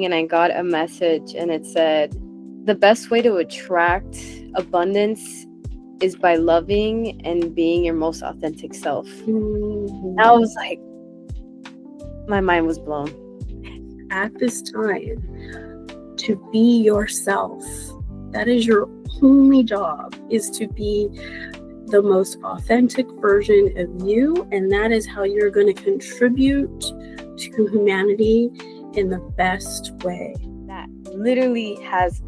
And I got a message and it said, the best way to attract abundance is by loving and being your most authentic self. Mm-hmm. I was like, my mind was blown. At this time, to be yourself, that is your only job, is to be the most authentic version of you, and that is how you're going to contribute to humanity in the best way. That literally has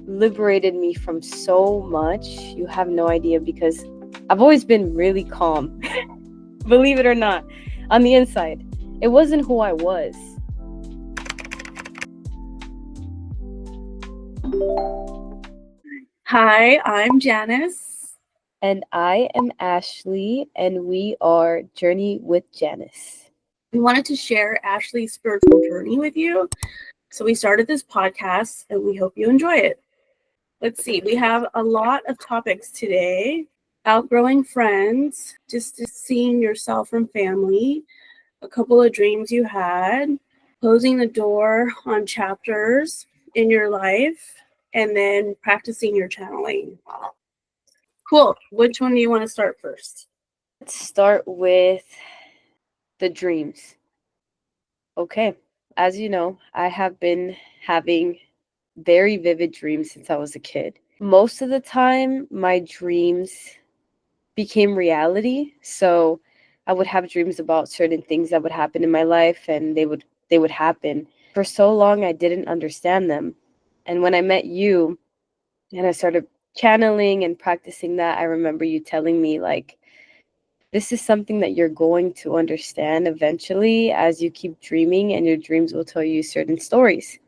liberated me from so much. You have no idea, because I've always been really calm. Believe it or not, on the inside. It wasn't who I was. Hi, I'm Janice. And I am Ashley, and we are Journey with Janice. We wanted to share Ashley's spiritual journey with you. So we started this podcast and we hope you enjoy it. Let's see, we have a lot of topics today. Outgrowing friends, just seeing yourself from family, a couple of dreams you had, closing the door on chapters in your life, and then practicing your channeling. Cool. Which one do you want to start first? Let's start with the dreams. Okay. As you know, I have been having very vivid dreams since I was a kid. Most of the time, my dreams became reality. So I would have dreams about certain things that would happen in my life, and they would happen. For so long, I didn't understand them. And when I met you and I started channeling and practicing that, I remember you telling me, like, this is something that you're going to understand eventually as you keep dreaming, and your dreams will tell you certain stories.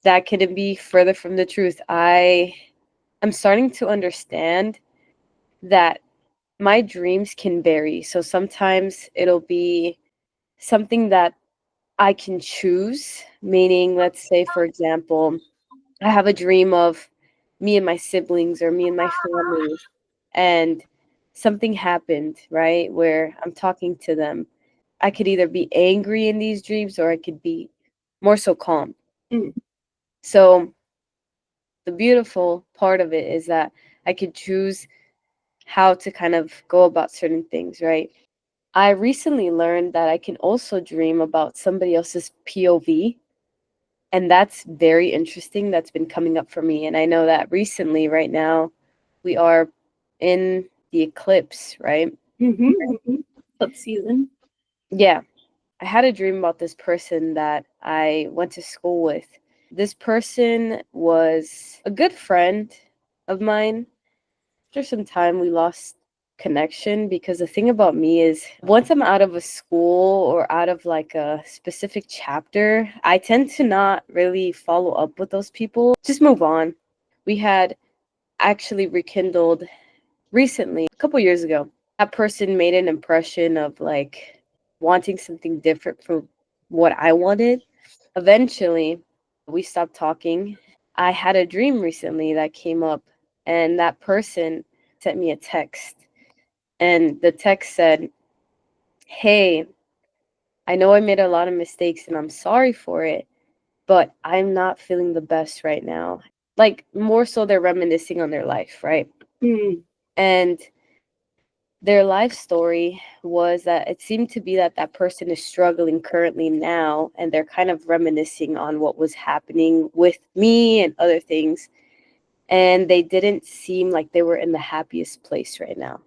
That couldn't be further from the truth. I'm starting to understand that my dreams can vary. So sometimes it'll be something that I can choose, meaning, let's say, for example, I have a dream of me and my siblings or me and my family, and something happened, right, where I'm talking to them. I could either be angry in these dreams or I could be more so calm. So the beautiful part of it is that I could choose how to kind of go about certain things, right? I recently learned that I can also dream about somebody else's POV, and that's very interesting. That's been coming up for me. And I know that recently, right now, we are in the eclipse, right? Eclipse season. Yeah. I had a dream about this person that I went to school with. This person was a good friend of mine. After some time, we lost connection, because the thing about me is, once I'm out of a school or out of like a specific chapter, I tend to not really follow up with those people. Just move on. We had actually rekindled recently, a couple years ago. That person made an impression of like wanting something different from what I wanted. Eventually, we stopped talking. I had a dream recently that came up, and that person sent me a text. And the text said, "Hey, I know I made a lot of mistakes and I'm sorry for it, but I'm not feeling the best right now." Like, more so they're reminiscing on their life, right? And their life story was that it seemed to be that that person is struggling currently now, and they're kind of reminiscing on what was happening with me and other things. And they didn't seem like they were in the happiest place right now.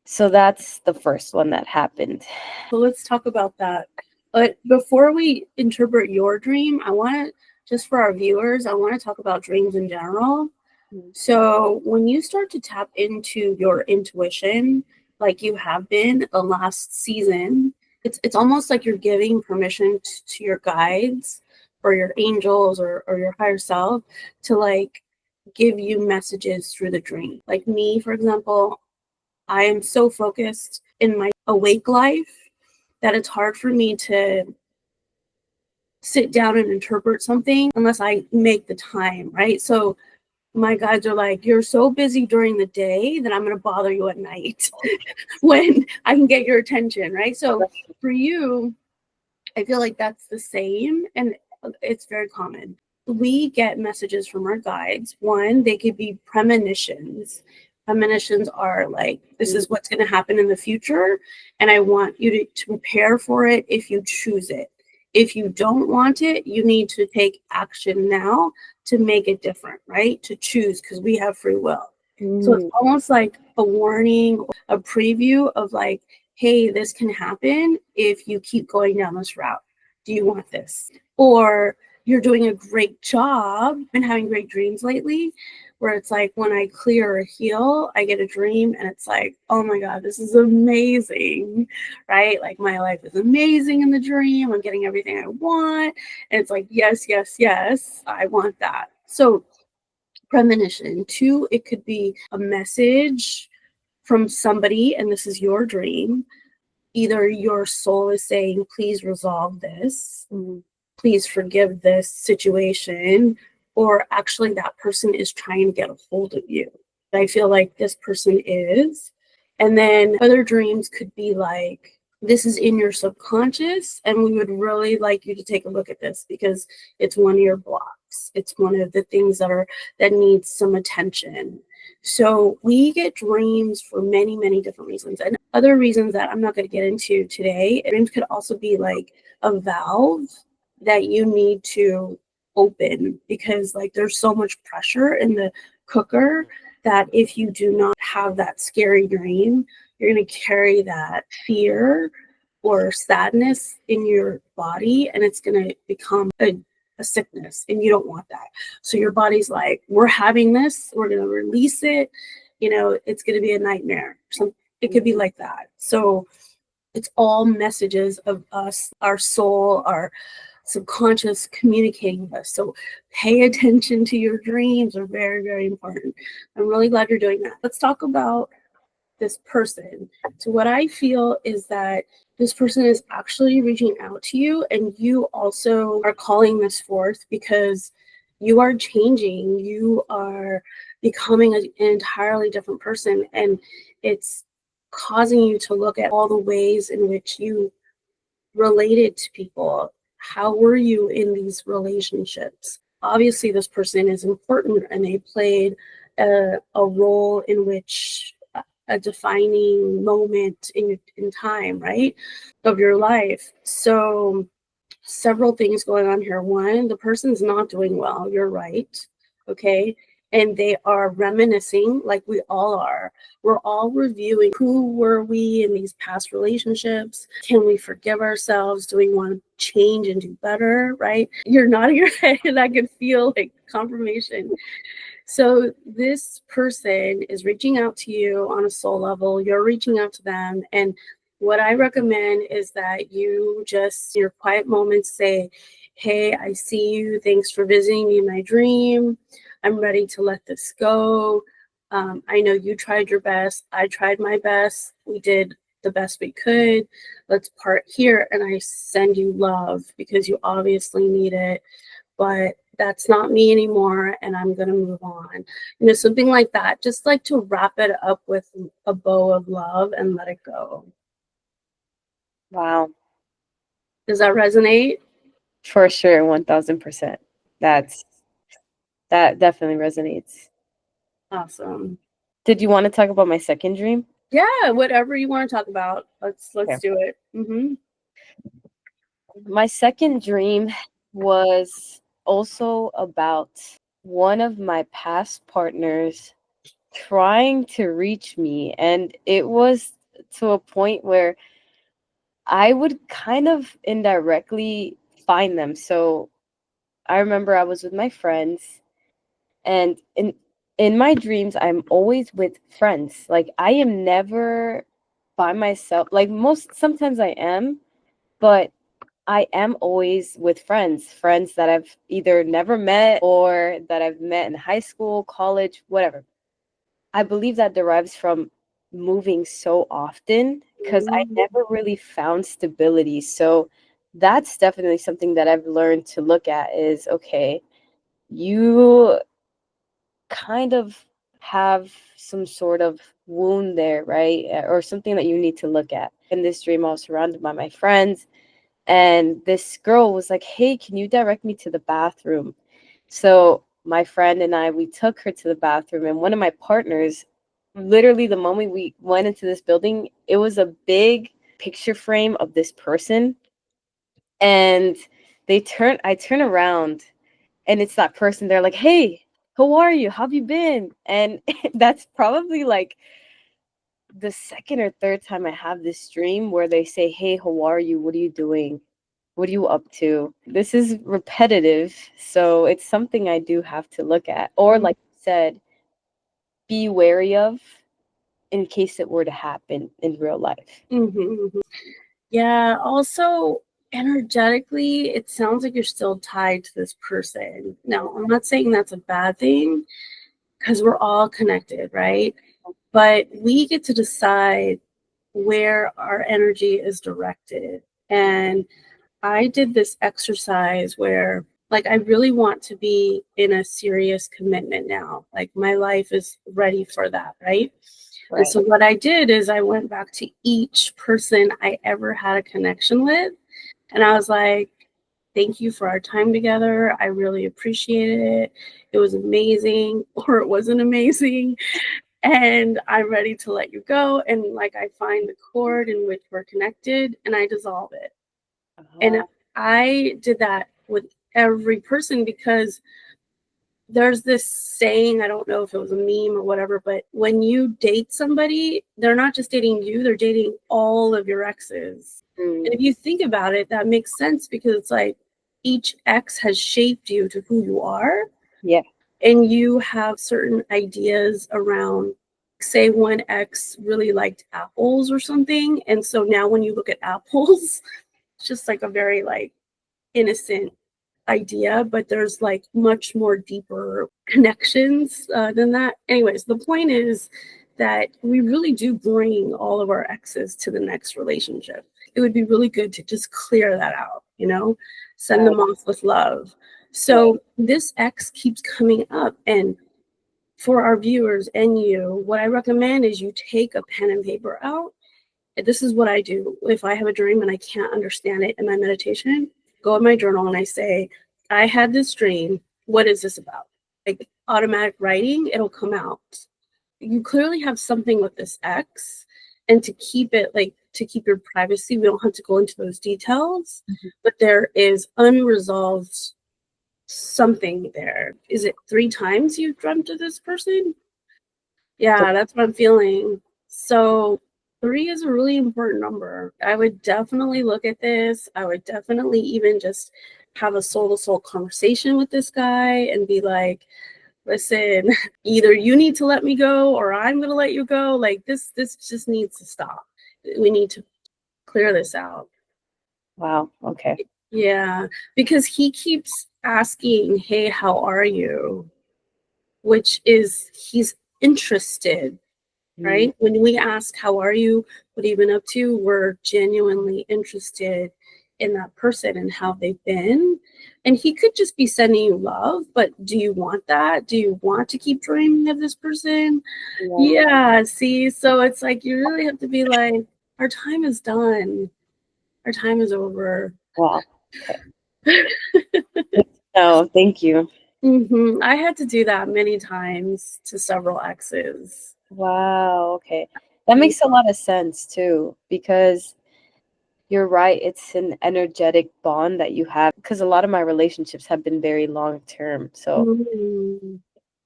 So that's the first one that happened. So let's talk about that. But before we interpret your dream, I want to, just for our viewers, I want to talk about dreams in general. So when you start to tap into your intuition, like you have been the last season, it's almost like you're giving permission to your guides or your angels or your higher self to like give you messages through the dream. Like me, for example, I am so focused in my awake life that it's hard for me to sit down and interpret something unless I make the time, right? So my guides are like, you're so busy during the day that I'm going to bother you at night when I can get your attention, right? So for you, I feel like that's the same, and it's very common. We get messages from our guides. One, they could be premonitions. Premonitions are like, this is what's going to happen in the future, and I want you to prepare for it if you choose it. If you don't want it, you need to take action now to make it different, right? To choose, because we have free will. So it's almost like a warning, a preview of like, hey, this can happen if you keep going down this route. Do you want this? Or you're doing a great job and having great dreams lately, where it's like when I clear or heal, I get a dream and it's like, oh my God, this is amazing, right? Like my life is amazing in the dream. I'm getting everything I want. And it's like, yes, yes, yes, I want that. So premonition. Two, it could be a message from somebody, and this is your dream. Either your soul is saying, please resolve this, please forgive this situation, or actually that person is trying to get a hold of you. I feel like this person is. And then other dreams could be like, this is in your subconscious, and we would really like you to take a look at this because it's one of your blocks. It's one of the things that needs some attention. So we get dreams for many, many different reasons. And other reasons that I'm not going to get into today, dreams could also be like a valve that you need to open because like there's so much pressure in the cooker that if you do not have that scary dream, you're going to carry that fear or sadness in your body and it's going to become a sickness and you don't want that. So your body's like, we're having this, we're going to release it, it's going to be a nightmare. So it could be like that. So it's all messages of us, our soul, our subconscious communicating with us. So pay attention to your dreams are very, very important. I'm really glad you're doing that. Let's talk about this person. So what I feel is that this person is actually reaching out to you and you also are calling this forth because you are changing. You are becoming an entirely different person and it's causing you to look at all the ways in which you related to people. How were you in these relationships? Obviously, this person is important and they played a role in which a defining moment in time, right, of your life. So several things going on here. One, the person's not doing well. You're right. Okay. And they are reminiscing like we all are. We're all reviewing who were we in these past relationships? Can we forgive ourselves? Do we want to change and do better? Right? You're nodding your head and I can feel like confirmation. So this person is reaching out to you on a soul level. You're reaching out to them. And what I recommend is that you just, your quiet moments, say, hey, I see you. Thanks for visiting me in my dream. I'm ready to let this go. I know you tried your best. I tried my best. We did the best we could. Let's part here. And I send you love because you obviously need it. But that's not me anymore. And I'm going to move on. Something like that. Just like to wrap it up with a bow of love and let it go. Wow. Does that resonate? For sure, 1000%. That definitely resonates. Awesome. Did you want to talk about my second dream? Yeah, whatever you want to talk about. Let's Okay. do it. My second dream was also about one of my past partners trying to reach me, and it was to a point where I would kind of indirectly find them. So I remember I was with my friends, and in my dreams I'm always with friends. Like I am never by myself. Like sometimes I am, but I am always with friends that I've either never met or that I've met in high school, college, whatever. I believe that derives from moving so often because I never really found stability. So that's definitely something that I've learned to look at is okay, you kind of have some sort of wound there, right? Or something that you need to look at. In this dream, I was surrounded by my friends, and this girl was like, hey, can you direct me to the bathroom? So my friend and I, we took her to the bathroom, and one of my partners, literally the moment we went into this building, it was a big picture frame of this person. And I turn around, and it's that person. They're like, hey, how are you? How have you been? And that's probably like the second or third time I have this dream where they say, hey, how are you? What are you doing? What are you up to? This is repetitive, so it's something I do have to look at. Or, like you said, be wary of in case it were to happen in real life. Mm-hmm. Yeah. Also, energetically, it sounds like you're still tied to this person. Now, I'm not saying that's a bad thing because we're all connected, right? But we get to decide where our energy is directed. And I did this exercise where, like, I really want to be in a serious commitment now. Like, my life is ready for that, right? And so, what I did is I went back to each person I ever had a connection with. And I was like, thank you for our time together. I really appreciated it. It was amazing, or it wasn't amazing. And I'm ready to let you go. And like, I find the cord in which we're connected and I dissolve it. And I did that with every person because there's this saying, I don't know if it was a meme or whatever, but when you date somebody, they're not just dating you, they're dating all of your exes. And if you think about it, that makes sense because it's like each ex has shaped you to who you are. Yeah. And you have certain ideas around, say, one ex really liked apples or something. And so now when you look at apples, it's just like a very like innocent idea, but there's like much more deeper connections than that. Anyways, the point is that we really do bring all of our exes to the next relationship. It would be really good to just clear that out, send them off with love. So this ex keeps coming up, and for our viewers and you, what I recommend is you take a pen and paper out. This is what I do. If I have a dream and I can't understand it in my meditation, go in my journal and I say, I had this dream. What is this about? Like automatic writing, it'll come out. You clearly have something with this ex, and to keep it like to keep your privacy, we don't have to go into those details, but there is unresolved something there. Is it 3 times you've dreamt of this person? Yeah, that's what I'm feeling. So 3 is a really important number. I would definitely look at this. I would definitely even just have a soul-to-soul conversation with this guy and be like, listen, either you need to let me go or I'm going to let you go. Like this just needs to stop. We need to clear this out. Wow. Okay. Yeah, because he keeps asking, hey, how are you? Which is he's interested, right? When we ask, how are you? What have you been up to? We're genuinely interested in that person and how they've been. And he could just be sending you love, but do you want that? Do you want to keep dreaming of this person? Yeah, see, so it's like you really have to be like, our time is done. Our time is over. Wow. Okay. No, thank you. I had to do that many times to several exes. Wow. Okay. That makes a lot of sense too, because you're right. It's an energetic bond that you have, because a lot of my relationships have been very long term. So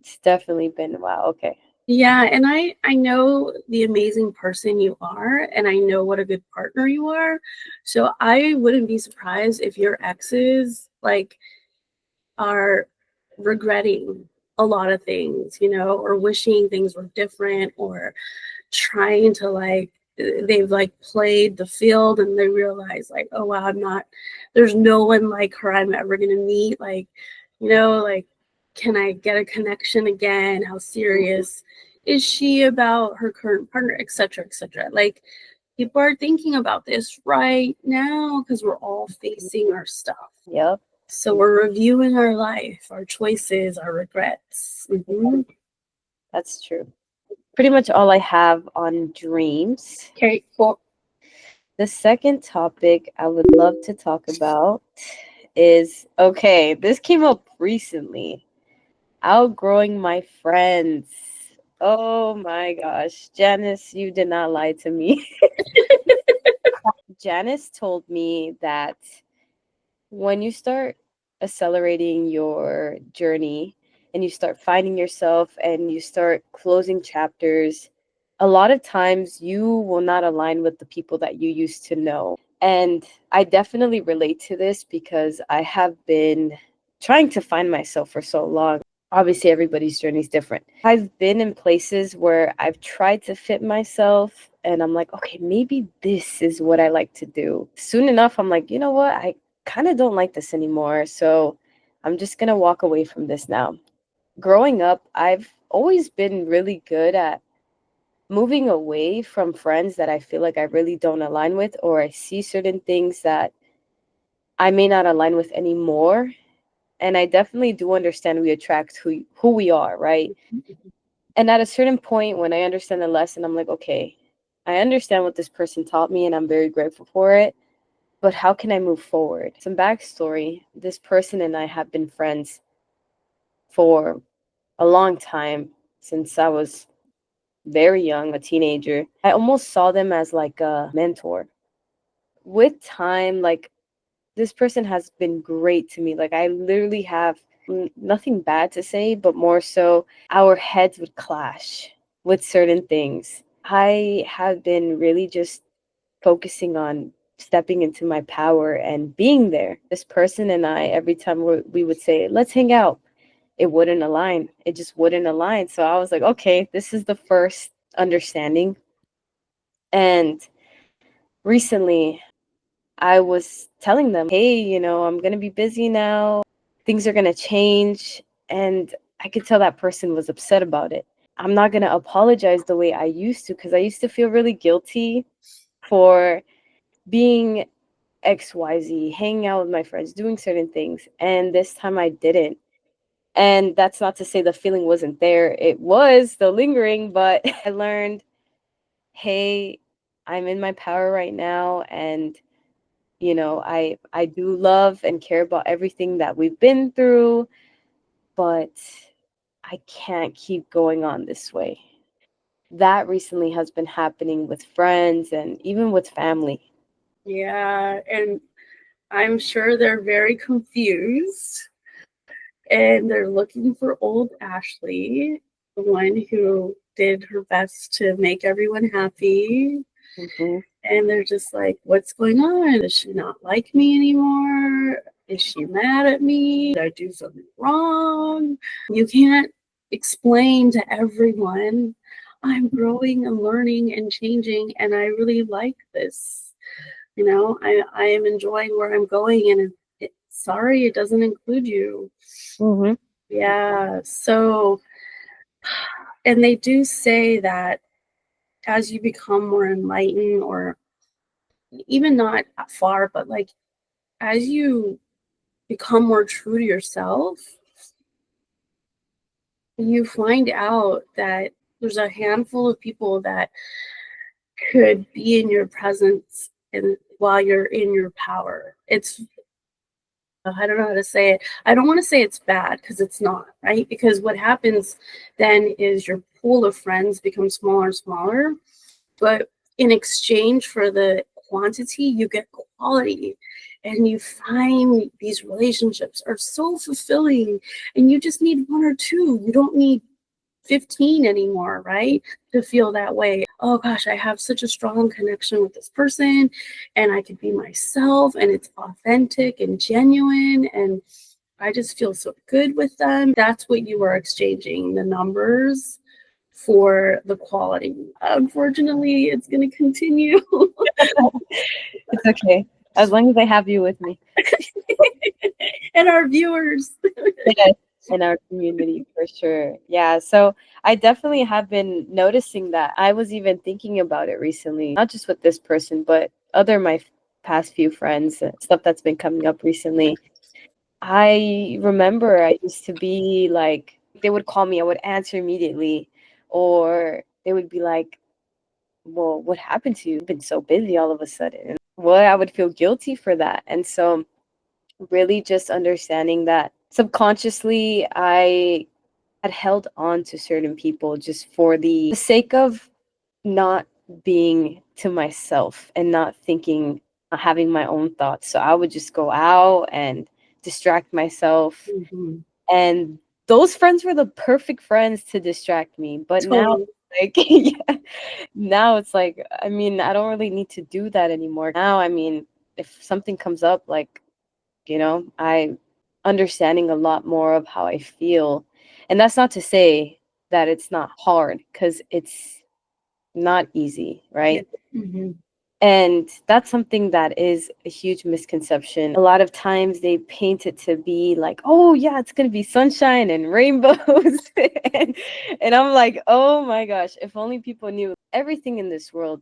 it's definitely been, wow. Okay. Yeah, and I know the amazing person you are, and I know what a good partner you are. So I wouldn't be surprised if your exes like are regretting a lot of things, or wishing things were different, or trying to like they've like played the field and they realize like, oh wow, there's no one like her I'm ever gonna meet. Like, like, can I get a connection again? How serious is she about her current partner, etc., etc.? Like, people are thinking about this right now because we're all facing our stuff. Yep. So we're reviewing our life, our choices, our regrets. That's true. Pretty much all I have on dreams. Okay, cool. The second topic I would love to talk about is, okay, this came up recently. Outgrowing my friends. Oh my gosh. Janice, you did not lie to me. Janice told me that when you start accelerating your journey and you start finding yourself and you start closing chapters, a lot of times you will not align with the people that you used to know. And I definitely relate to this because I have been trying to find myself for so long. Obviously, everybody's journey is different. I've been in places where I've tried to fit myself and I'm like, okay, maybe this is what I like to do. Soon enough, I'm like, you know what? I kind of don't like this anymore. So I'm just going to walk away from this now. Growing up, I've always been really good at moving away from friends that I feel like I really don't align with, or I see certain things that I may not align with anymore. And I definitely do understand we attract who we are, right? And at a certain point, when I understand the lesson, I'm like, okay, I understand what this person taught me, and I'm very grateful for it. But how can I move forward? Some backstory: this person and I have been friends for a long time, since I was very young, a teenager. I almost saw them as like a mentor. With time, like, this person has been great to me. Like, I literally have nothing bad to say, but more so our heads would clash with certain things. I have been really just focusing on stepping into my power and being there. This person and I, every time we would say, let's hang out, it wouldn't align. It just wouldn't align. So I was like, okay, this is the first understanding. And recently, I was telling them, hey, I'm going to be busy now. Things are going to change. And I could tell that person was upset about it. I'm not going to apologize the way I used to, because I used to feel really guilty for being XYZ, hanging out with my friends, doing certain things. And this time I didn't. And that's not to say the feeling wasn't there. It was still lingering, but I learned, hey, I'm in my power right now. And I do love and care about everything that we've been through, but I can't keep going on this way. That recently has been happening with friends and even with family. Yeah, and I'm sure they're very confused and they're looking for old Ashley, the one who did her best to make everyone happy. Mhm. And they're just like, what's going on? Does she not like me anymore? Is she mad at me? Did I do something wrong? You can't explain to everyone, I'm growing and learning and changing, and I really like this. I am enjoying where I'm going, and sorry, it doesn't include you. Mhm. Yeah. So, and they do say that as you become more enlightened, or even not that far, but like as you become more true to yourself, you find out that there's a handful of people that could be in your presence and while you're in your power. I don't know how to say it. I don't want to say it's bad, because it's not, right? Because what happens then is your pool of friends becomes smaller and smaller, but in exchange for the quantity, you get quality. And you find these relationships are so fulfilling, and you just need one or two. You don't need 15 anymore, right? To feel that way. Oh gosh, I have such a strong connection with this person, and I can be myself, and it's authentic and genuine, and I just feel so good with them. That's what you are exchanging, the numbers for the quality. Unfortunately, it's going to continue. It's okay. As long as I have you with me. And our viewers. Yes, in our community for sure. Yeah. So I definitely have been noticing that. I was even thinking about it recently, not just with this person, but other my past few friends, stuff that's been coming up recently. I remember I used to be like, they would call me, I would answer immediately, or they would be like, well, what happened to you? You've been so busy all of a sudden. And well, I would feel guilty for that. And so, really just understanding that subconsciously, I had held on to certain people just for the sake of not being to myself and not thinking, having my own thoughts. So I would just go out and distract myself. Mm-hmm. And those friends were the perfect friends to distract me. But now, Totally. like, yeah, now it's like, I mean, I don't really need to do that anymore. Now, I mean, if something comes up, like, I understanding a lot more of how I feel. And that's not to say that it's not hard, because it's not easy, Yeah. right? Mm-hmm. And that's something that is a huge misconception. A lot of times they paint it to be like, oh yeah, it's gonna be sunshine and rainbows. and, and I'm like, oh my gosh, if only people knew everything in this world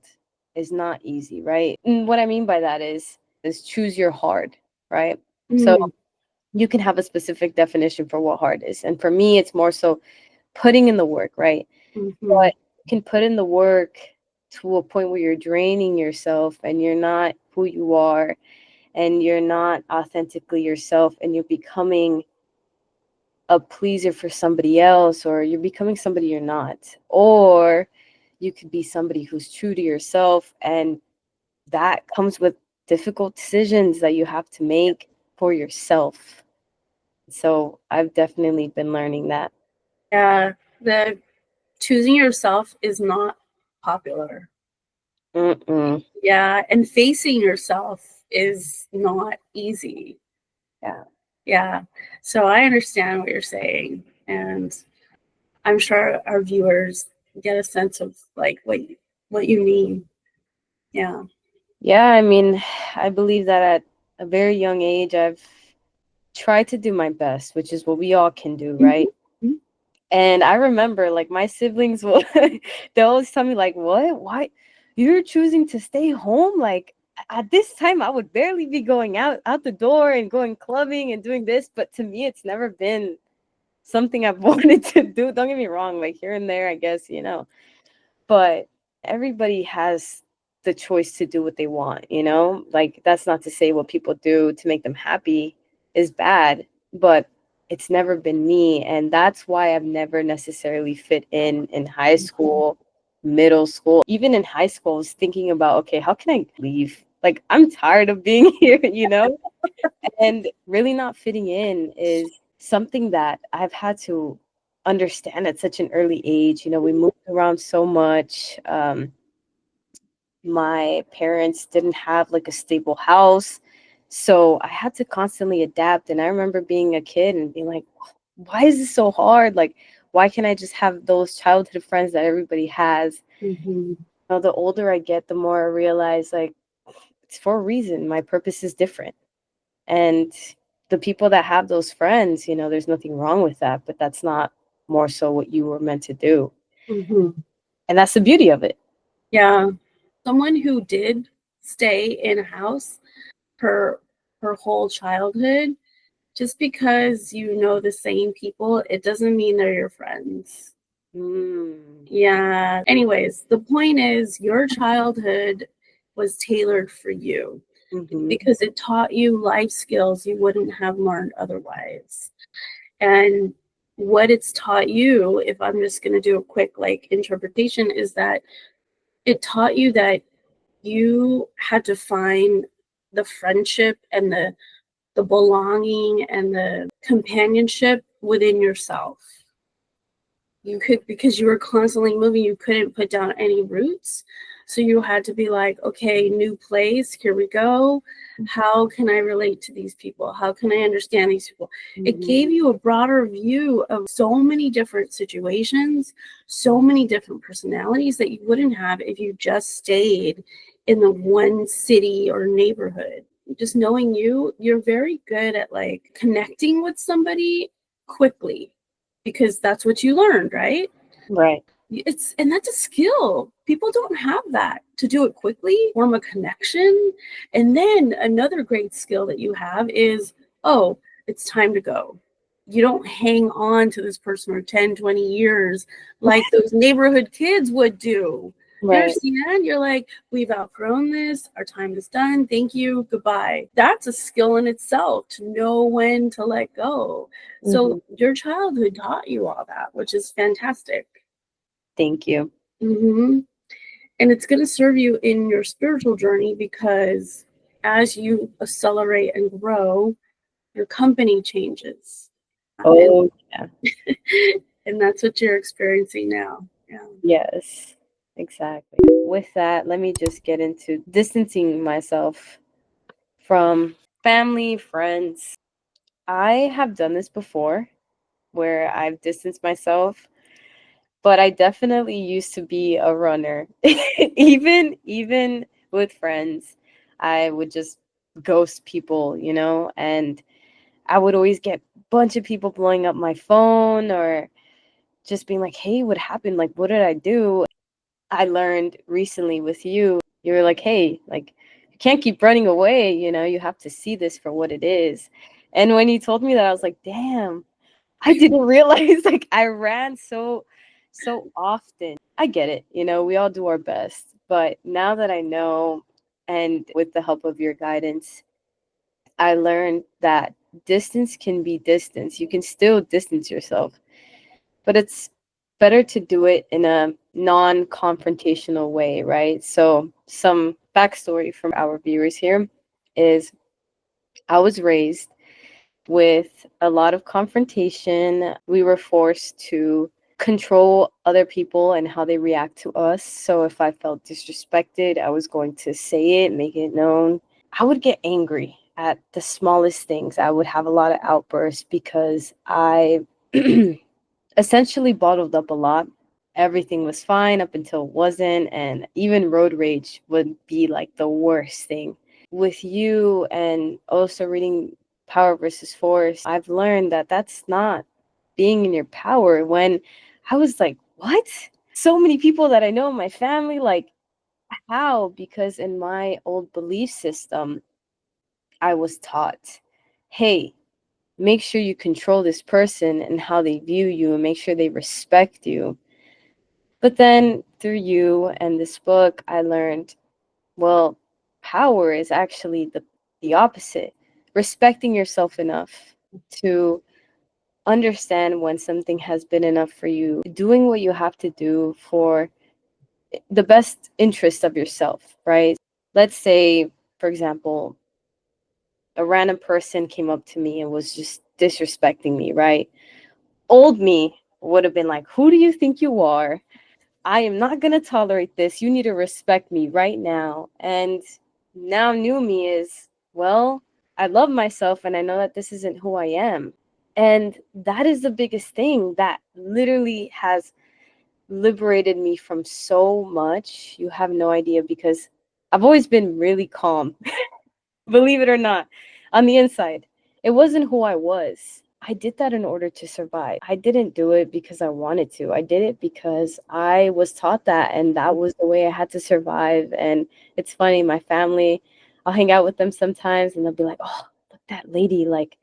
is not easy, right? And what I mean by that is choose your hard, right? So Mm-hmm. you can have a specific definition for what hard is. And for me, it's more so putting in the work, right? Mm-hmm. But you can put in the work to a point where you're draining yourself and you're not who you are and you're not authentically yourself and you're becoming a pleaser for somebody else, or you're becoming somebody you're not. Or you could be somebody who's true to yourself, and that comes with difficult decisions that you have to make for yourself. So I've definitely been learning that. Yeah. The choosing yourself is not popular. Mm-mm. Yeah. And facing yourself is not easy. Yeah. Yeah. So I understand what you're saying. And I'm sure our viewers get a sense of like what you mean. Yeah. Yeah, I mean, I believe that at a very young age, I've tried to do my best, which is what we all can do, right? Mhm. And I remember, like, my siblings will, they always tell me, like, what? Why? You're choosing to stay home? Like, at this time, I would barely be going out the door and going clubbing and doing this. But to me, it's never been something I've wanted to do. Don't get me wrong, like, here and there, I guess, but everybody has the choice to do what they want, like, that's not to say what people do to make them happy is bad, but it's never been me. And that's why I've never necessarily fit in high school, middle school. Even in high school, I was thinking about, okay, how can I leave? Like, I'm tired of being here, and really not fitting in is something that I've had to understand at such an early age. We moved around so much. My parents didn't have like a stable house. So I had to constantly adapt. And I remember being a kid and being like, why is this so hard? Like, why can't I just have those childhood friends that everybody has? Mm-hmm. The older I get, the more I realize, like, it's for a reason. My purpose is different. And the people that have those friends, there's nothing wrong with that, but that's not more so what you were meant to do. Mm-hmm. And that's the beauty of it. Yeah. Someone who did stay in a house her whole childhood, just because you know the same people, it doesn't mean they're your friends. Mm. Yeah. Anyways, the point is your childhood was tailored for you Mm-hmm. because it taught you life skills you wouldn't have learned otherwise. And what it's taught you, if I'm just going to do a quick like interpretation, is that it taught you that you had to find the friendship and the belonging and the companionship within yourself. You could, because you were constantly moving, you couldn't put down any roots. So you had to be like, okay, new place, here we go. How can I relate to these people? How can I understand these people? It gave you a broader view of so many different situations, so many different personalities that you wouldn't have if you just stayed in the one city or neighborhood. Just knowing you're very good at like connecting with somebody quickly because that's what you learned, right? Right. And that's a skill. People don't have that to do it quickly, form a connection. And then another great skill that you have is, oh, it's time to go. You don't hang on to this person for 10, 20 years like those neighborhood kids would do. You Right. understand? You're like, we've outgrown this. Our time is done. Thank you. Goodbye. That's a skill in itself to know when to let go. So your childhood taught you all that, which is fantastic. Thank you. Mm-hmm. And it's going to serve you in your spiritual journey because as you accelerate and grow, your company changes. Oh, yeah. And that's what you're experiencing now. Yeah. Yes, exactly. With that, let me just get into distancing myself from family, friends. I have done this before where I've distanced myself, but I definitely used to be a runner. Even with friends, I would just ghost people, and I would always get a bunch of people blowing up my phone or just being like, "Hey, what happened? Like, what did I do?" I learned recently with you, you were like, "Hey, like, you can't keep running away, you have to see this for what it is." And when you told me that, I was like, "Damn, I didn't realize like I ran so often." I get it, we all do our best. But now that I know, and with the help of your guidance, I learned that distance can be distance. You can still distance yourself, but it's better to do it in a non-confrontational way, right? So some backstory from our viewers here is I was raised with a lot of confrontation. We were forced to control other people and how they react to us. So if I felt disrespected, I was going to say it, make it known. I would get angry at the smallest things. I would have a lot of outbursts because I essentially bottled up a lot. Everything was fine up until it wasn't. And even road rage would be like the worst thing. With you and also reading Power versus Force, I've learned that that's not being in your power. When I was like, what? So many people that I know in my family, like, how? Because in my old belief system, I was taught, hey, make sure you control this person and how they view you and make sure they respect you. But then through you and this book, I learned, well, power is actually the opposite. Respecting yourself enough to understand when something has been enough for you, doing what you have to do for the best interest of yourself, right? Let's say, for example, a random person came up to me and was just disrespecting me, right? Old me would have been like, who do you think you are? I am not going to tolerate this. You need to respect me right now. And now new me is, well, I love myself and I know that this isn't who I am. And that is the biggest thing that literally has liberated me from so much. You have no idea, because I've always been really calm, believe it or not, on the inside. It wasn't who I was. I did that in order to survive. I didn't do it because I wanted to. I did it because I was taught that, and that was the way I had to survive. And it's funny, my family, I'll hang out with them sometimes and they'll be like, "Oh, look, that lady, like,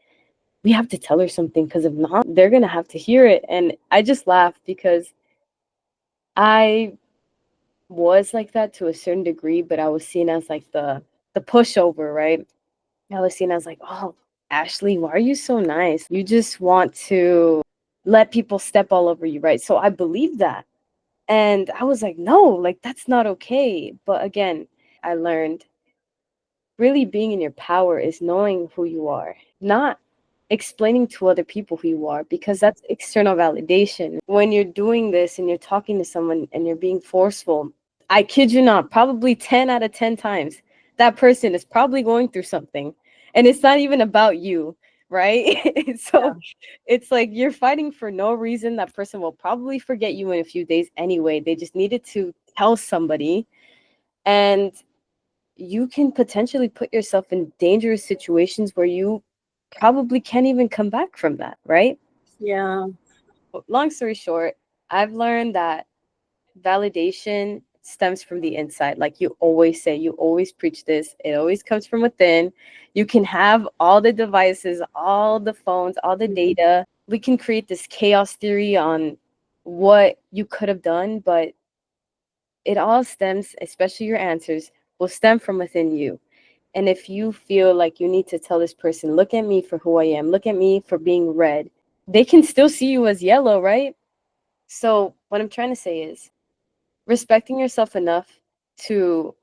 we have to tell her something because if not, they're going to have to hear it." And I just laugh because I was like that to a certain degree, but I was seen as like the pushover, right? I was seen as like, "Oh, Ashley, why are you so nice? You just want to let people step all over you," right? So I believed that. And I was like, "No, like that's not okay." But again, I learned really being in your power is knowing who you are, not explaining to other people who you are, because that's external validation. When you're doing this and you're talking to someone and you're being forceful, I kid you not, probably 10 out of 10 times, that person is probably going through something and it's not even about you, right? So it's like you're fighting for no reason. That person will probably forget you in a few days anyway. They just needed to tell somebody. And you can potentially put yourself in dangerous situations where you probably can't even come back from that, right? Yeah. Long story short, I've learned that validation stems from the inside. Like you always say, you always preach this. It always comes from within. You can have all the devices, all the phones, all the data. We can create this chaos theory on what you could have done, but it all stems, especially your answers, will stem from within you. And if you feel like you need to tell this person, look at me for who I am, look at me for being red, they can still see you as yellow, right? So what I'm trying to say is respecting yourself enough to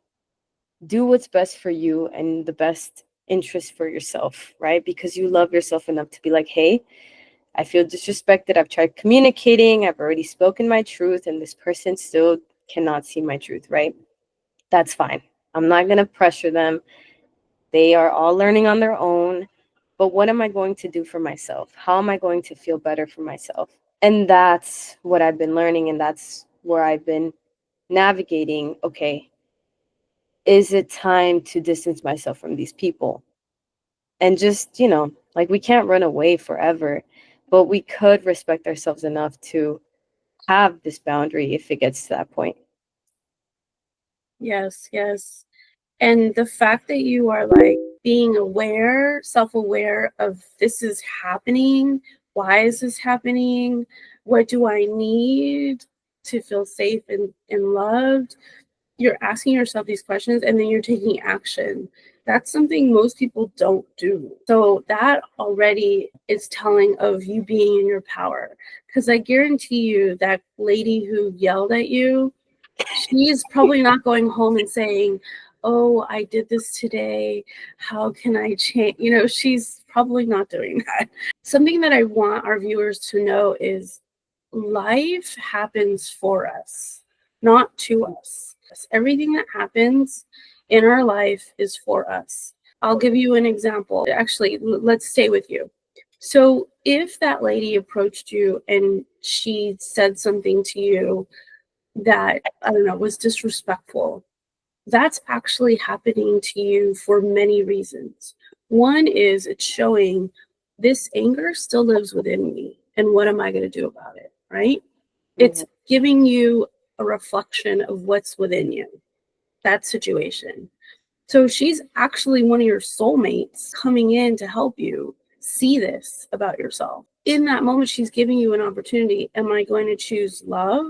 do what's best for you and the best interest for yourself, right? Because you love yourself enough to be like, hey, I feel disrespected. I've tried communicating. I've already spoken my truth, and this person still cannot see my truth, right? That's fine. I'm not going to pressure them. They are all learning on their own. But what am I going to do for myself? How am I going to feel better for myself? And that's what I've been learning. And that's where I've been navigating. Okay, is it time to distance myself from these people? And just, like we can't run away forever, but we could respect ourselves enough to have this boundary if it gets to that point. Yes, yes. And the fact that you are like being aware, self-aware of this is happening, why is this happening, what do I need to feel safe and loved? You're asking yourself these questions and then you're taking action. That's something most people don't do. So that already is telling of you being in your power. Because I guarantee you that lady who yelled at you, she's probably not going home and saying, oh, I did this today. How can I change? She's probably not doing that. Something that I want our viewers to know is life happens for us, not to us. Everything that happens in our life is for us. I'll give you an example. Actually, let's stay with you. So if that lady approached you and she said something to you that, I don't know, was disrespectful, that's actually happening to you for many reasons. One is it's showing this anger still lives within me, and what am I going to do about it, right? It's giving you a reflection of what's within you, that situation. So she's actually one of your soulmates coming in to help you see this about yourself. In that moment, she's giving you an opportunity. Am I going to choose love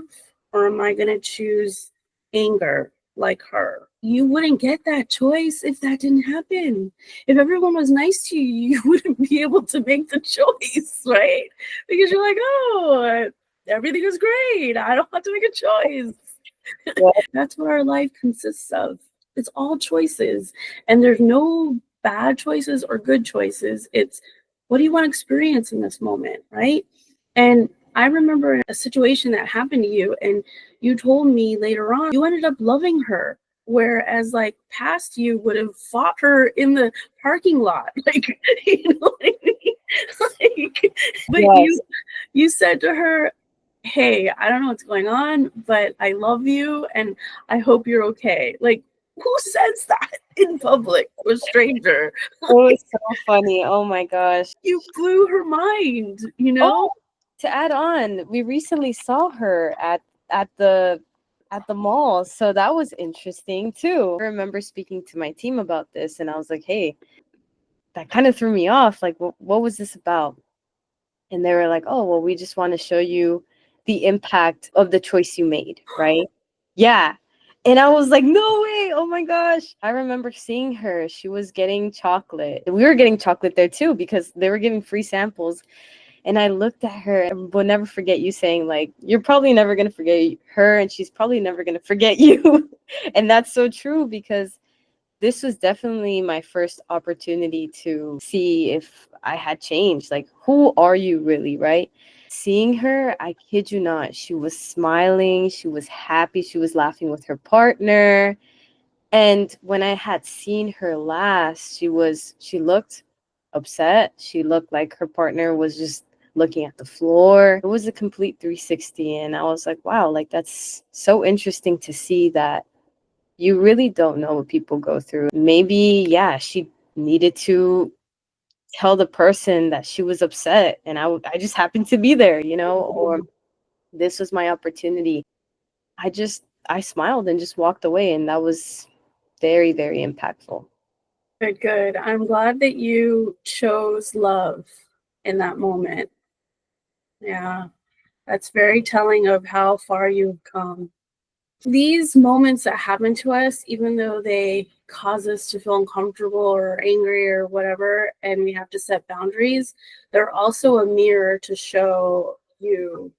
or am I going to choose anger like her? You wouldn't get that choice if that didn't happen. If everyone was nice to you, you wouldn't be able to make the choice, right? Because you're like, oh, everything is great. I don't have to make a choice. Yeah. That's what our life consists of. It's all choices. And there's no bad choices or good choices. It's what do you want to experience in this moment, right? And I remember a situation that happened to you, and you told me later on you ended up loving her, whereas like past you would have fought her in the parking lot. Like, you know what I mean? Like, but Yes. you said to her, hey, I don't know what's going on, but I love you and I hope you're okay. Like, who says that in public to a stranger? It was so funny. Oh my gosh. You blew her mind, Oh, to add on, we recently saw her at the at the mall, so that was interesting too. I remember speaking to my team about this, and I was like, "Hey, that kind of threw me off. Like, what was this about?" And they were like, "Oh, well, we just want to show you the impact of the choice you made, right?" Yeah. And I was like, "No way. Oh my gosh." I remember seeing her. She was getting chocolate. We were getting chocolate there too because they were giving free samples. And I looked at her and will never forget you saying, like, you're probably never going to forget her and she's probably never going to forget you. And that's so true because this was definitely my first opportunity to see if I had changed. Like, who are you really, right? Seeing her, I kid you not, she was smiling, she was happy, she was laughing with her partner. And when I had seen her last, she looked upset. She looked like her partner was just looking at the floor. It was a complete 360. And I was like, wow, like that's so interesting to see that you really don't know what people go through. Maybe, yeah, she needed to tell the person that she was upset and I just happened to be there, or this was my opportunity. I just I smiled and just walked away, and that was very, very impactful. Good, good. I'm glad that you chose love in that moment. Yeah, that's very telling of how far you've come. These moments that happen to us, even though they cause us to feel uncomfortable or angry or whatever, and we have to set boundaries, they're also a mirror to show you,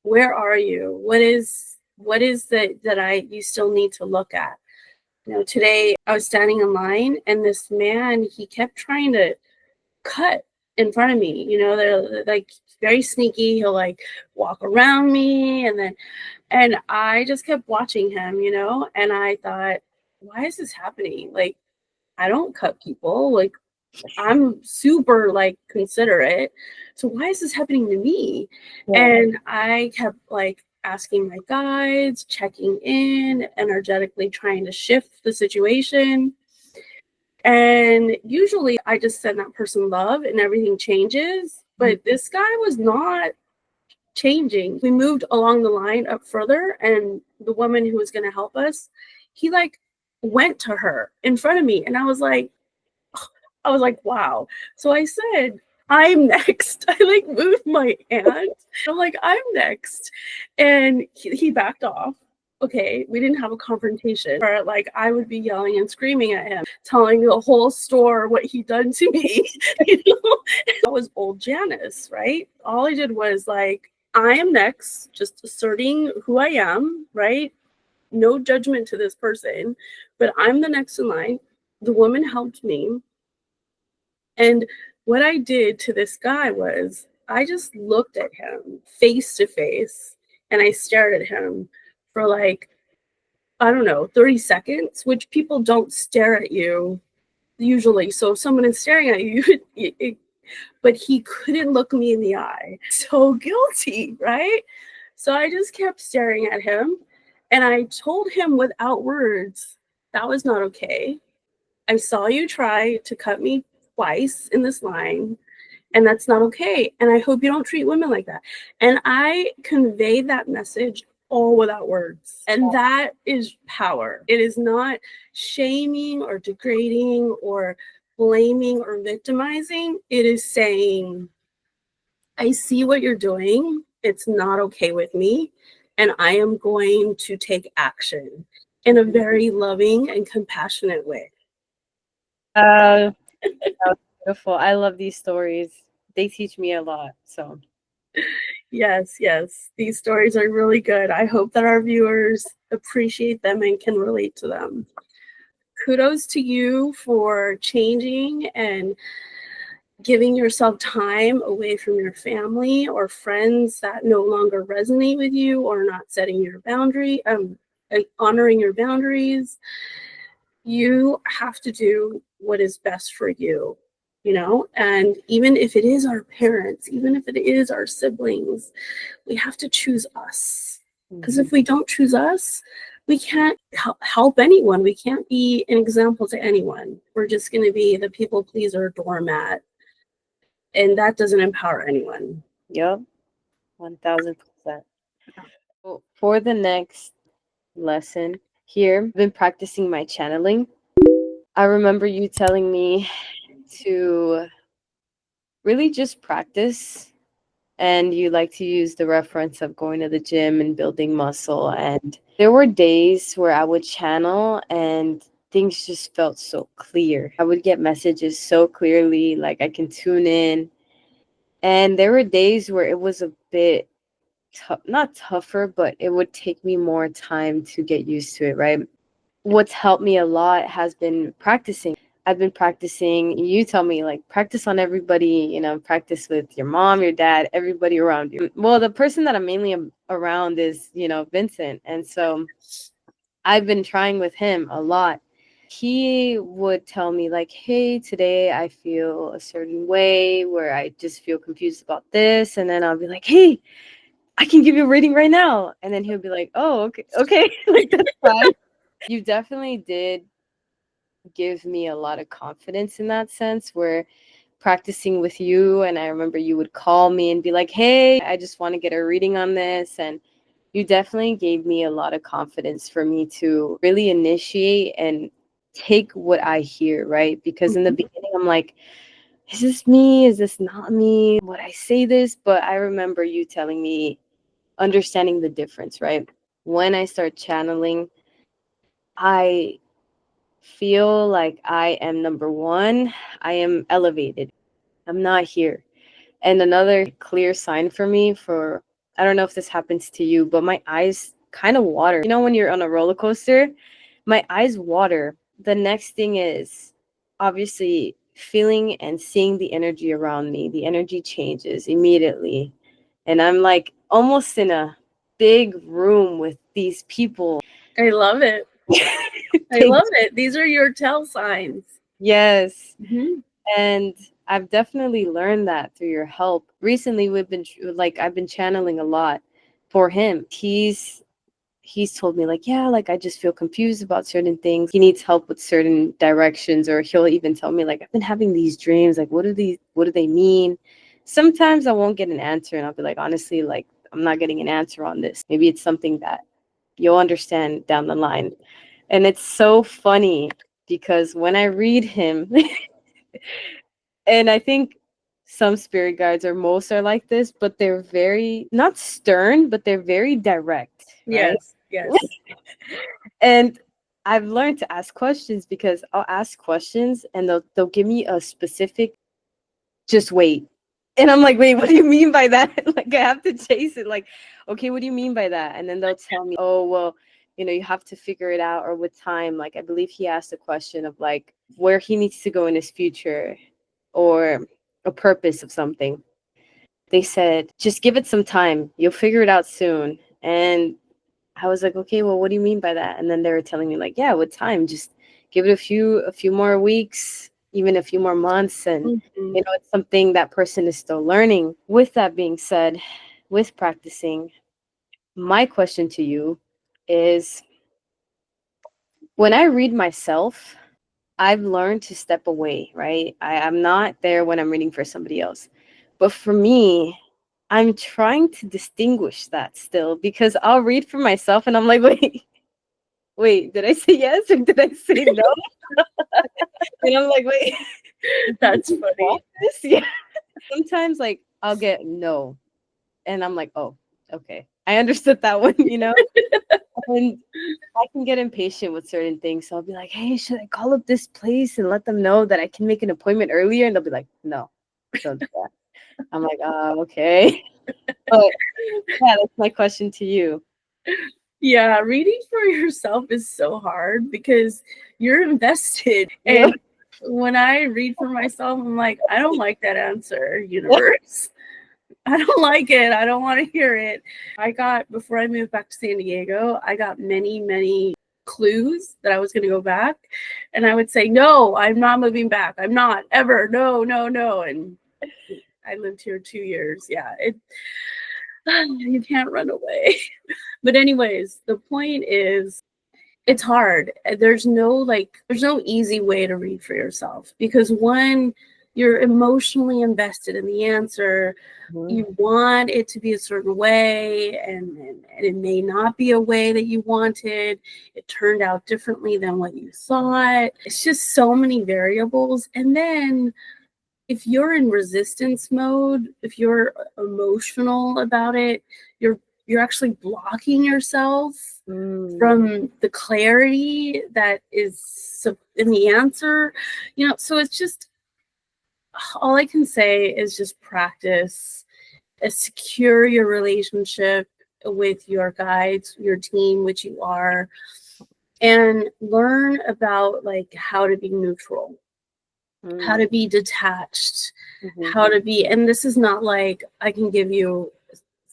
where are you? What is that you still need to look at? Today I was standing in line and this man, he kept trying to cut in front of me. They're like very sneaky. He'll like walk around me and I just kept watching him, and I thought, why is this happening? Like, I don't cut people. Like, I'm super like considerate. So why is this happening to me? Yeah. And I kept like asking my guides, checking in, energetically trying to shift the situation. And usually I just send that person love and everything changes. But this guy was not changing. We moved along the line up further, and the woman who was going to help us, he like went to her in front of me. And I was like, wow. So I said, I'm next. I like moved my hand. I'm like, I'm next. And he backed off. Okay, we didn't have a confrontation. Or like I would be yelling and screaming at him, telling the whole store what he'd done to me. That was old Janice, right? All I did was like, I am next, just asserting who I am, right? No judgment to this person, but I'm the next in line. The woman helped me. And what I did to this guy was I just looked at him face to face and I stared at him for like, I don't know, 30 seconds, which people don't stare at you usually. So if someone is staring at you, but he couldn't look me in the eye. So guilty, right? So I just kept staring at him and I told him without words, that was not okay. I saw you try to cut me twice in this line, and that's not okay. And I hope you don't treat women like that. And I conveyed that message all without words. And that is power. It is not shaming or degrading or blaming or victimizing. It is saying, I see what you're doing. It's not okay with me. And I am going to take action in a very loving and compassionate way. That was beautiful. I love these stories. They teach me a lot. So Yes, yes. These stories are really good. I hope that our viewers appreciate them and can relate to them. Kudos to you for changing and giving yourself time away from your family or friends that no longer resonate with you or not setting your boundary, honoring your boundaries. You have to do what is best for you, and even if it is our parents, even if it is our siblings, we have to choose us. Because if we don't choose us, we can't help anyone. We can't be an example to anyone. We're just going to be the people pleaser doormat. And that doesn't empower anyone. yep, 1000%. So for the next lesson here, I've been practicing my channeling. I remember you telling me to really just practice, and you like to use the reference of going to the gym and building muscle. And there were days where I would channel and things just felt so clear. I would get messages so clearly, like I can tune in. And there were days where it was a bit not tougher, but it would take me more time to get used to it, right? What's helped me a lot has been practicing. I've been practicing. You tell me, like, practice on everybody, practice with your mom, your dad, everybody around you. Well, the person that I'm mainly around is, Vincent. And so I've been trying with him a lot. He would tell me, like, hey, today I feel a certain way where I just feel confused about this. And then I'll be like, hey, I can give you a reading right now. And then he'll be like, oh, okay. Like, that's fine. You definitely did give me a lot of confidence in that sense, where practicing with you, and I remember you would call me and be like, hey, I just want to get a reading on this, and you definitely gave me a lot of confidence for me to really initiate and take what I hear, right? Because in the beginning, I'm like, is this me? Is this not me? Would I say this? But I remember you telling me, understanding the difference, right? When I start channeling, I feel like I am number one, I am elevated. I'm not here. And another clear sign for me for, I don't know if this happens to you, but my eyes kind of water. You know, when you're on a roller coaster, my eyes water. The next thing is obviously feeling and seeing the energy around me. The energy changes immediately. And I'm like almost in a big room with these people. I love it. I love it. These are your tell signs. Yes. Mm-hmm. And I've definitely learned that through your help. Recently, I've been channeling a lot for him. He's told me like, yeah, like I just feel confused about certain things. He needs help with certain directions, or he'll even tell me like, I've been having these dreams. Like, what do they mean? Sometimes I won't get an answer, and I'll be like, honestly, like I'm not getting an answer on this. Maybe it's something that you'll understand down the line. And it's so funny because when I read him, and I think some spirit guides or most are like this, but they're very not stern, but they're very direct, right? Yes. And I've learned to ask questions because I'll ask questions and they'll give me a specific just wait. And I'm like, wait, what do you mean by that? Like I have to chase it. Like, okay, what do you mean by that? And then they'll tell me, oh, well, you have to figure it out, or with time. Like I believe he asked a question of like where he needs to go in his future or a purpose of something. They said, just give it some time. You'll figure it out soon. And I was like, okay, well, what do you mean by that? And then they were telling me like, yeah, with time, just give it a few more weeks, even a few more months. And, it's something that person is still learning. With that being said, with practicing, my question to you is, when I read myself, I've learned to step away, right? I'm not there when I'm reading for somebody else. But for me, I'm trying to distinguish that still, because I'll read for myself and I'm like, wait, did I say yes or did I say no? And I'm like, wait, That's funny. yeah. Sometimes like I'll get no. And I'm like, oh, okay. I understood that one, And I can get impatient with certain things. So I'll be like, hey, should I call up this place and let them know that I can make an appointment earlier? And they'll be like, no, don't do that. I'm like, okay. But yeah, that's my question to you. Yeah, reading for yourself is so hard because you're invested. Yeah. And when I read for myself, I'm like, I don't like that answer, universe. I don't like it. I don't want to hear it. Before I moved back to San Diego, I got many, many clues that I was going to go back. And I would say, no, I'm not moving back. I'm not ever. No, no, no. And I lived here 2 years. Yeah, you can't run away. But anyways, the point is, it's hard. There's no easy way to read for yourself, because one, you're emotionally invested in the answer. You want it to be a certain way, and it may not be a way that you wanted. It turned out differently than what you thought. It's just so many variables. And then if you're in resistance mode, if you're emotional about it, you're actually blocking yourself from the clarity that is in the answer. So it's just, all I can say is just practice, secure your relationship with your guides, your team, which you are, and learn about like how to be neutral, how to be detached, how to be, and this is not like I can give you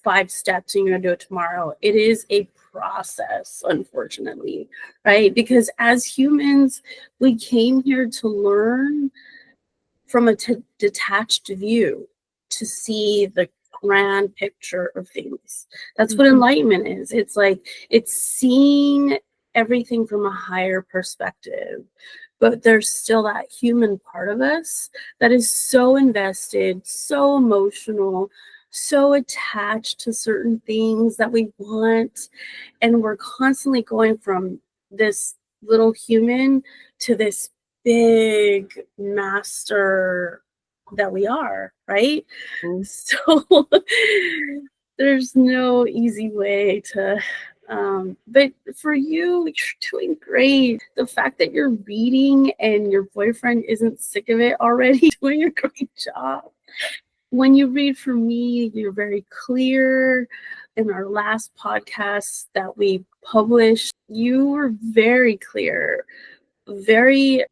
5 steps and you're gonna do it tomorrow. It is a process, unfortunately, right? Because as humans, we came here to learn from a detached view, to see the grand picture of things. That's what enlightenment is. It's like, it's seeing everything from a higher perspective. But there's still that human part of us that is so invested, so emotional, so attached to certain things that we want, and we're constantly going from this little human to this big master that we are, right? Mm. So there's no easy way to but for you, you're doing great. The fact that you're reading and your boyfriend isn't sick of it already, doing a great job. When you read for me, you're very clear. In our last podcast that we published, you were very clear, very,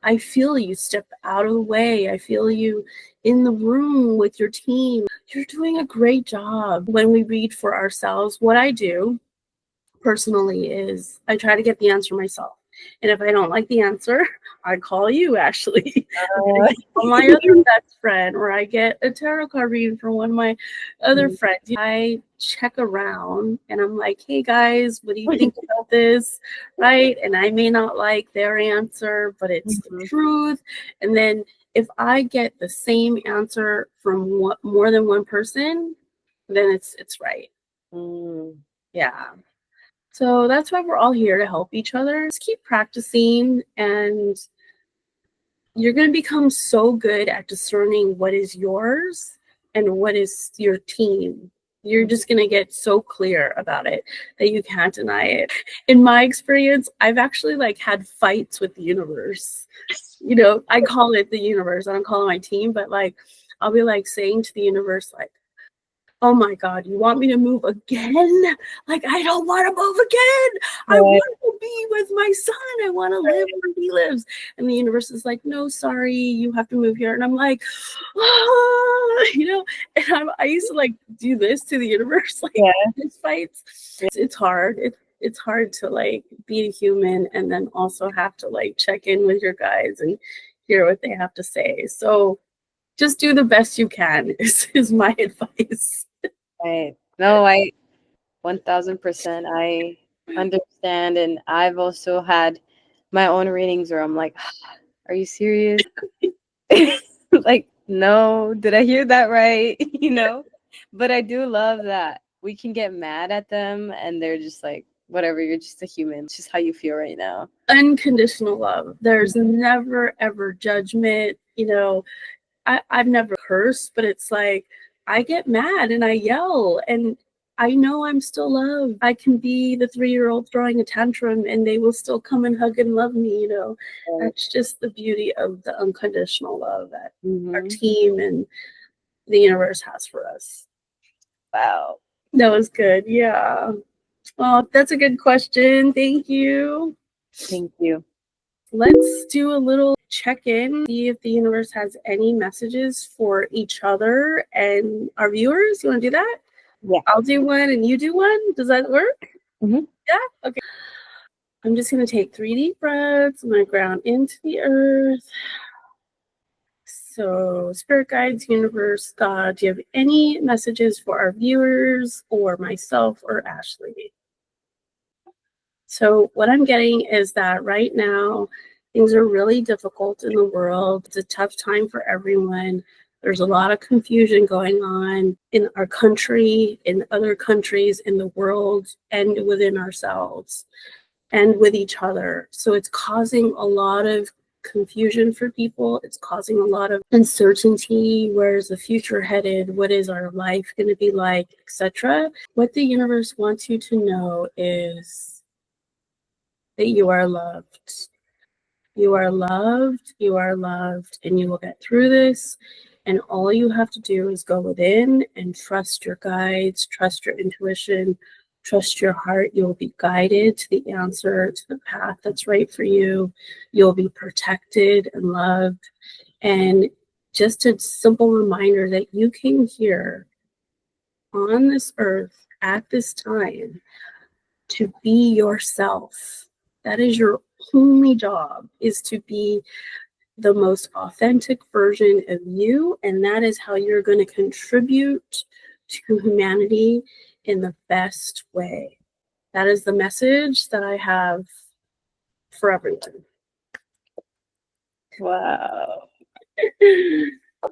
I feel you step out of the way. I feel you in the room with your team. You're doing a great job. When we read for ourselves, what I do personally is I try to get the answer myself. And if I don't like the answer, I call you, Ashley. I call my other best friend, or I get a tarot card reading from one of my other friends. I check around and I'm like, hey guys, what do you think about this? Right? And I may not like their answer, but it's the truth. And then if I get the same answer from more than one person, then it's right. Yeah. So that's why we're all here to help each other. Just keep practicing, and you're going to become so good at discerning what is yours and what is your team. You're just going to get so clear about it that you can't deny it. In my experience, I've actually had fights with the universe. You know, I call it the universe. I don't call it my team, but I'll be saying to the universe, oh my God, you want me to move again? I don't want to move again. I want to be with my son. I want to live where he lives. And the universe is like, no, sorry, you have to move here. And I'm like, and I used to do this to the universe, these fights. It's hard. It's hard to be a human and then also have to check in with your guides and hear what they have to say. So just do the best you can is my advice. Right. No, I 1000% I understand. And I've also had my own readings where I'm like, are you serious? No, did I hear that right? But I do love that we can get mad at them and they're just like, whatever, you're just a human. It's just how you feel right now. Unconditional love. There's never ever judgment. I've never cursed, but it's I get mad and I yell and I know I'm still loved. I can be the 3-year-old throwing a tantrum and they will still come and hug and love me. That's just the beauty of the unconditional love that our team and the universe has for us. Wow. That was good. Yeah. Well, that's a good question. Thank you. Thank you. Let's do a little check-in, see if the universe has any messages for each other and our viewers. You want to do that? Yeah. I'll do one and you do one. Does that work? Mm-hmm. Yeah? Okay. I'm just going to take 3 deep breaths. I'm going to ground into the earth. So, spirit guides, universe, God, do you have any messages for our viewers or myself or Ashley? So what I'm getting is that right now, things are really difficult in the world. It's a tough time for everyone. There's a lot of confusion going on in our country, in other countries, in the world, and within ourselves and with each other. So it's causing a lot of confusion for people. It's causing a lot of uncertainty. Where's the future headed? What is our life going to be like, etc. What the universe wants you to know is that you are loved. You are loved, you are loved, and you will get through this. And all you have to do is go within and trust your guides, trust your intuition, trust your heart. You'll be guided to the answer, to the path that's right for you. You'll be protected and loved. And just a simple reminder that you came here on this earth at this time to be yourself. That is your only job, is to be the most authentic version of you. And that is how you're going to contribute to humanity in the best way. That is the message that I have for everyone. Wow.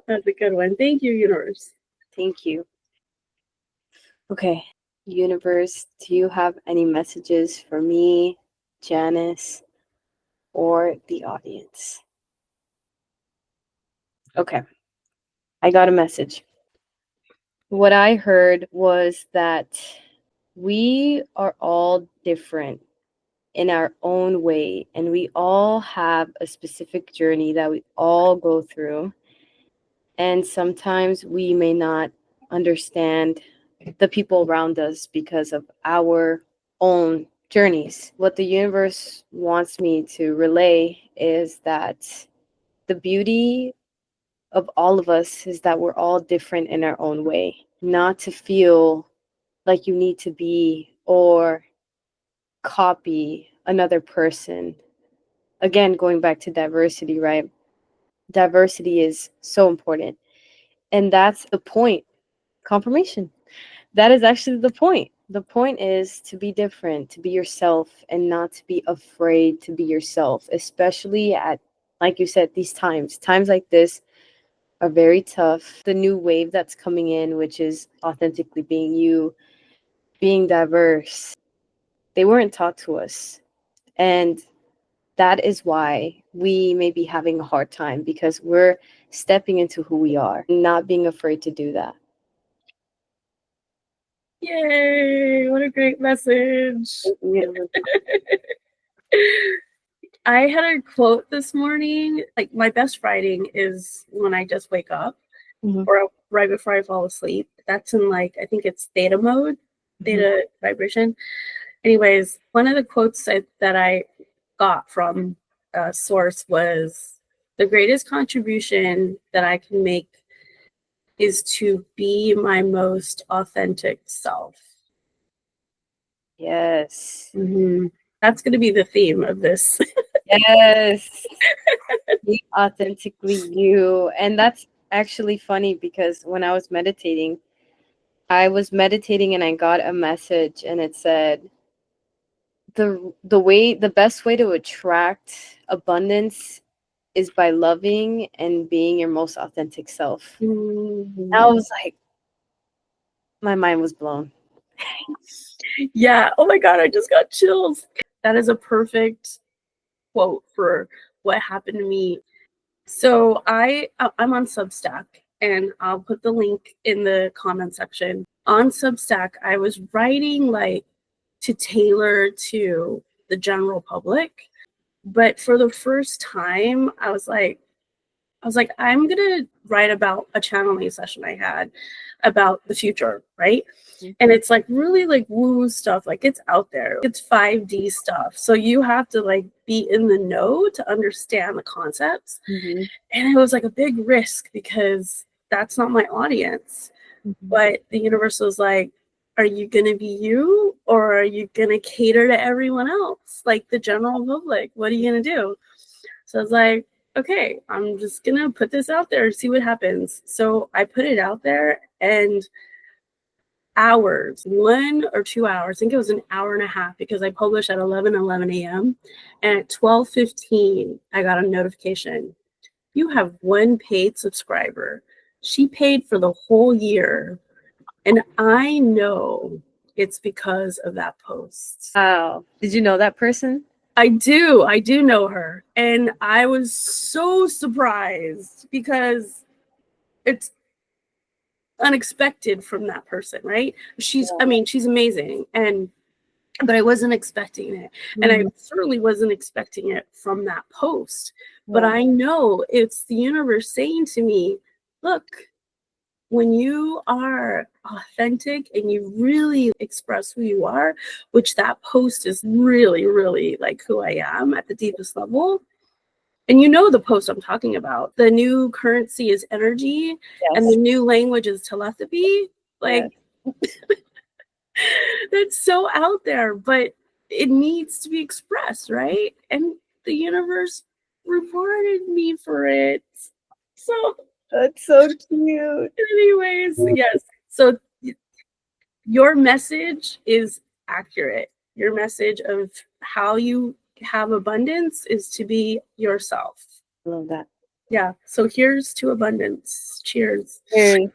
That's a good one. Thank you, universe. Thank you. Okay, universe, do you have any messages for me, Janice, or the audience? Okay, I got a message. What I heard was that we are all different in our own way, and we all have a specific journey that we all go through. And sometimes we may not understand the people around us because of our own journeys. What the universe wants me to relay is that the beauty of all of us is that we're all different in our own way, not to feel like you need to be or copy another person. Again, going back to diversity, right? Diversity is so important. And that's the point. Confirmation. That is actually the point. The point is to be different, to be yourself, and not to be afraid to be yourself, especially at, like you said, these times. Times like this are very tough. The new wave that's coming in, which is authentically being you, being diverse, they weren't taught to us. And that is why we may be having a hard time, because we're stepping into who we are, not being afraid to do that. Yay! What a great message. I had a quote this morning. Like, my best writing is when I just wake up Mhm. or right before I fall asleep. That's in, like, I think it's theta mode, theta vibration. Anyways, one of the quotes that I got from a source was, the greatest contribution that I can make is to be my most authentic self. Yes. That's going to be the theme of this. Yes. Be authentically you. And that's actually funny, because when I was meditating and I got a message, and it said the best way to attract abundance is by loving and being your most authentic self. I was like, my mind was blown. Yeah. Oh my God, I just got chills. That is a perfect quote for what happened to me. So I'm on Substack, and I'll put the link in the comment section. On Substack, I was writing like to tailor to the general public, but for the first time, I was like, I'm gonna write about a channeling session I had about the future, right? And it's like really like woo stuff, like it's out there, it's 5D stuff, so you have to like be in the know to understand the concepts. And it was like a big risk because that's not my audience. But the universe was like, are you gonna be you, or are you gonna cater to everyone else, like the general public? What are you gonna do? So I was like, okay, I'm just gonna put this out there and see what happens. So I put it out there, and hours, 1 or 2 hours, I think it was an hour and a half, because I published at 11 a.m. And at 12:15, I got a notification. You have one paid subscriber. She paid for the whole year. And I know it's because of that post. Wow. Did you know that person? I do know her. And I was so surprised because it's unexpected from that person, right? She's amazing. But I wasn't expecting it. And I certainly wasn't expecting it from that post. But I know it's the universe saying to me, look, when you are authentic and you really express who you are, which that post is really, really like who I am at the deepest level. And you know the post I'm talking about. The new currency is energy, and the new language is telepathy. Like, that's so out there, but it needs to be expressed, right? And the universe rewarded me for it. So That's so cute. anyways, yes. So your message is accurate. Your message of how you have abundance is to be yourself. I love that. Yeah. So here's to abundance. Cheers. Cheers.